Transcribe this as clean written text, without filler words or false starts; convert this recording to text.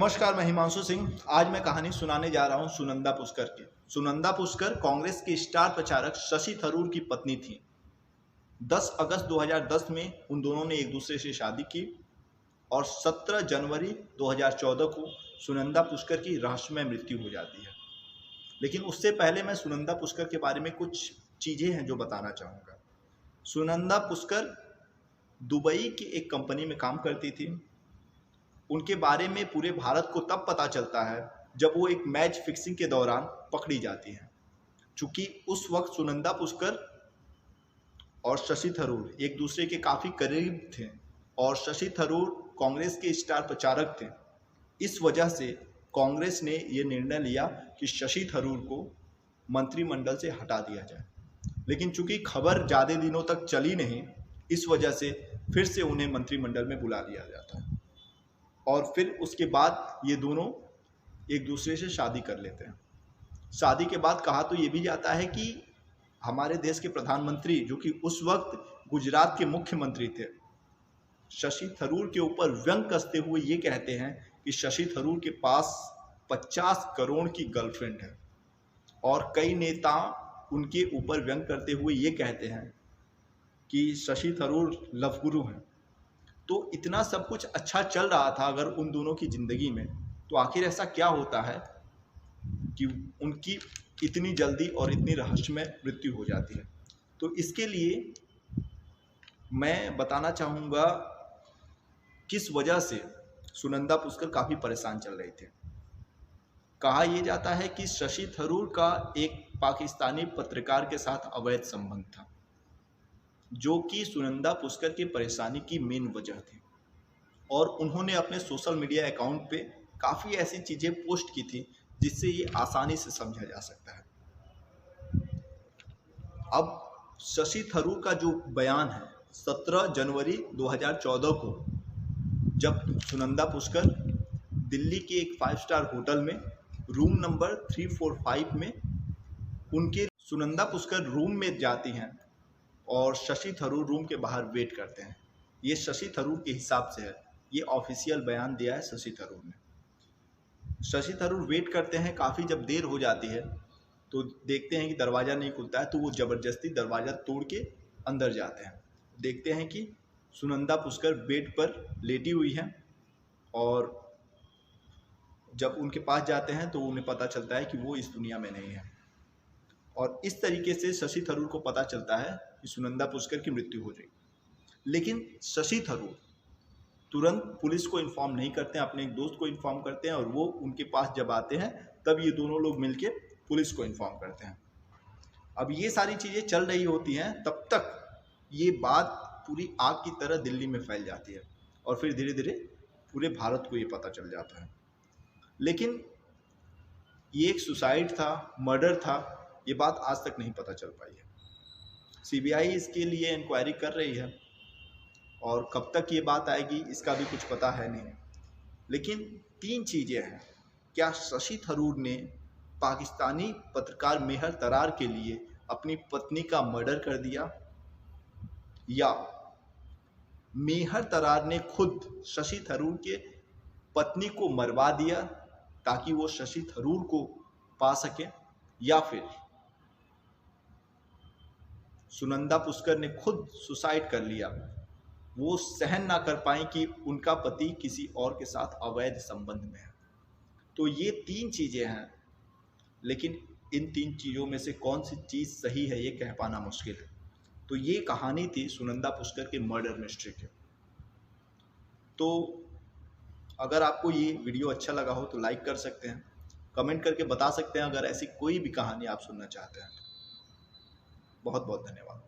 नमस्कार, मैं हिमांशु सिंह। आज मैं कहानी सुनाने जा रहा हूं सुनंदा पुष्कर की। सुनंदा पुष्कर कांग्रेस की स्टार प्रचारक शशि थरूर की पत्नी थी। 10 अगस्त 2010 में उन दोनों ने एक दूसरे से शादी की और 17 जनवरी 2014 को सुनंदा पुष्कर की रहस्यमय मृत्यु हो जाती है। लेकिन उससे पहले मैं सुनंदा पुष्कर के बारे में कुछ चीज़ें हैं जो बताना चाहूँगा। सुनंदा पुष्कर दुबई की एक कंपनी में काम करती थी। उनके बारे में पूरे भारत को तब पता चलता है जब वो एक मैच फिक्सिंग के दौरान पकड़ी जाती हैं। चूंकि उस वक्त सुनंदा पुष्कर और शशि थरूर एक दूसरे के काफ़ी करीब थे और शशि थरूर कांग्रेस के स्टार प्रचारक थे। इस वजह से कांग्रेस ने ये निर्णय लिया कि शशि थरूर को मंत्रिमंडल से हटा दिया जाए। लेकिन चूंकि खबर ज़्यादा दिनों तक चली नहीं, इस वजह से फिर से उन्हें मंत्रिमंडल में बुला लिया जाता है और फिर उसके बाद ये दोनों एक दूसरे से शादी कर लेते हैं। शादी के बाद कहा तो ये भी जाता है कि हमारे देश के प्रधानमंत्री, जो कि उस वक्त गुजरात के मुख्यमंत्री थे, शशि थरूर के ऊपर व्यंग कसते हुए ये कहते हैं कि शशि थरूर के पास 50 करोड़ की गर्लफ्रेंड है। और कई नेता उनके ऊपर व्यंग करते हुए ये कहते हैं कि शशि थरूर लव गुरु हैं। तो इतना सब कुछ अच्छा चल रहा था अगर उन दोनों की ज़िंदगी में, तो आखिर ऐसा क्या होता है कि उनकी इतनी जल्दी और इतनी रहस्यमय मृत्यु हो जाती है। तो इसके लिए मैं बताना चाहूँगा किस वजह से सुनंदा पुष्कर काफ़ी परेशान चल रहे थे। कहा यह जाता है कि शशि थरूर का एक पाकिस्तानी पत्रकार के साथ अवैध संबंध था, जो कि सुनंदा पुष्कर की परेशानी की मेन वजह थी। और उन्होंने अपने सोशल मीडिया अकाउंट पे काफ़ी ऐसी चीज़ें पोस्ट की थी जिससे ये आसानी से समझा जा सकता है। अब शशि थरूर का जो बयान है, 17 जनवरी 2014 को जब सुनंदा पुष्कर दिल्ली के एक 5 स्टार होटल में रूम नंबर 345 में उनके सुनंदा पुष्कर रूम में जाती हैं और शशि थरूर रूम के बाहर वेट करते हैं। ये शशि थरूर के हिसाब से है, ये ऑफिशियल बयान दिया है शशि थरूर ने। शशि थरूर वेट करते हैं, काफ़ी जब देर हो जाती है तो देखते हैं कि दरवाज़ा नहीं खुलता है, तो वो ज़बरदस्ती दरवाज़ा तोड़ के अंदर जाते हैं। देखते हैं कि सुनंदा पुष्कर बेड पर लेटी हुई हैं और जब उनके पास जाते हैं तो उन्हें पता चलता है कि वो इस दुनिया में नहीं है। और इस तरीके से शशि थरूर को पता चलता है कि सुनंदा पुष्कर की मृत्यु हो गई। लेकिन शशि थरूर तुरंत पुलिस को इन्फॉर्म नहीं करते हैं, अपने एक दोस्त को इन्फॉर्म करते हैं और वो उनके पास जब आते हैं तब ये दोनों लोग मिलके पुलिस को इन्फॉर्म करते हैं। अब ये सारी चीज़ें चल रही होती हैं, तब तक ये बात पूरी आग की तरह दिल्ली में फैल जाती है और फिर धीरे धीरे पूरे भारत को ये पता चल जाता है। लेकिन ये एक सुसाइड था, मर्डर था, ये बात आज तक नहीं पता चल पाई है। सीबीआई इसके लिए इंक्वायरी कर रही है और कब तक ये बात आएगी इसका भी कुछ पता है नहीं। लेकिन 3 चीज़ें हैं। क्या शशि थरूर ने पाकिस्तानी पत्रकार मेहर तरार के लिए अपनी पत्नी का मर्डर कर दिया, या मेहर तरार ने खुद शशि थरूर के पत्नी को मरवा दिया ताकि वो शशि थरूर को पा सके, या फिर सुनंदा पुष्कर ने खुद सुसाइड कर लिया, वो सहन ना कर पाई कि उनका पति किसी और के साथ अवैध संबंध में है। तो ये 3 चीज़ें हैं, लेकिन इन 3 चीज़ों में से कौन सी चीज़ सही है ये कह पाना मुश्किल है। तो ये कहानी थी सुनंदा पुष्कर के मर्डर मिस्ट्री की। तो अगर आपको ये वीडियो अच्छा लगा हो तो लाइक कर सकते हैं, कमेंट करके बता सकते हैं अगर ऐसी कोई भी कहानी आप सुनना चाहते हैं। बहुत बहुत धन्यवाद।